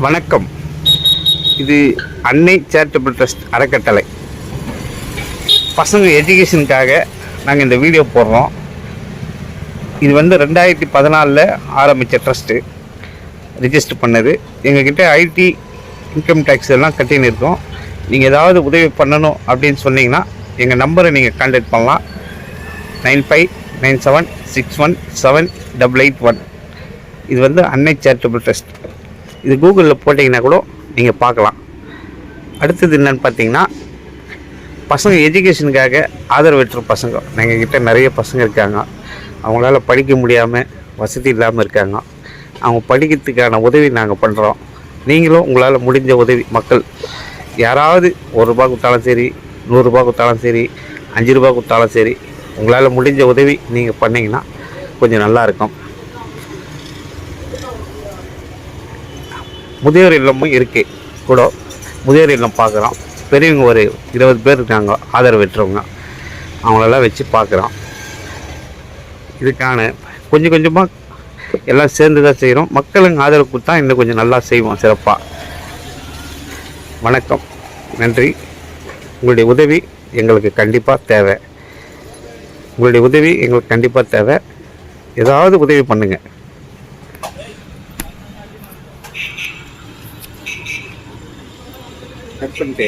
வணக்கம். இது அன்னை சேரிட்டபிள் ட்ரஸ்ட் அறக்கட்டளை. பசங்க எஜுகேஷனுக்காக நாங்கள் இந்த வீடியோ போடுறோம். இது 2014 ஆரம்பித்த ட்ரஸ்ட்டு, ரிஜிஸ்டர் பண்ணது. எங்ககிட்ட ஐடி, இன்கம் டேக்ஸ் எல்லாம் கட்டின்னு இருக்கோம். நீங்கள் ஏதாவது உதவி பண்ணணும் அப்படின்னு சொன்னீங்கன்னா எங்கள் நம்பரை நீங்கள் கான்டாக்ட் பண்ணலாம். 9597617881. இது அன்னை சேரிட்டபிள் ட்ரஸ்ட். இது கூகுளில் போட்டிங்கன்னா கூட நீங்கள் பார்க்கலாம். அடுத்தது என்னென்னு பார்த்தீங்கன்னா, பசங்க எஜுகேஷனுக்காக ஆதரவற்ற பசங்க எங்ககிட்ட நிறைய பசங்க இருக்காங்க. அவங்களால படிக்க முடியாமல் வசதி இல்லாமல் இருக்காங்க. அவங்க படிக்கிறதுக்கான உதவி நாங்கள் பண்ணுறோம். நீங்களும் உங்களால் முடிஞ்ச உதவி, மக்கள் யாராவது ₹1 கொடுத்தாலும் சரி, ₹100 கொடுத்தாலும் சரி, ₹5 கொடுத்தாலும் சரி, உங்களால் முடிஞ்ச உதவி நீங்கள் பண்ணிங்கன்னா கொஞ்சம் நல்லாயிருக்கும். முதியோர் இல்லமும் இருக்குது கூட. முதியோர் இல்லம் பார்க்குறோம். பெரியவங்க ஒரு 20 பேர் இருக்காங்க ஆதரவு பெற்றவங்க. அவங்களெல்லாம் வச்சு பார்க்குறோம். இதுக்கான கொஞ்சம் கொஞ்சமாக எல்லாம் சேர்ந்து தான் செய்கிறோம். மக்களுங்க ஆதரவு கொடுத்தா இன்னும் கொஞ்சம் நல்லா செய்வோம் சிறப்பாக. வணக்கம், நன்றி. உங்களுடைய உதவி எங்களுக்கு கண்டிப்பாக தேவை. உங்களுடைய உதவி எங்களுக்கு கண்டிப்பாக தேவை. ஏதாவது உதவி பண்ணுங்கள். கட் பண்ணிட்டு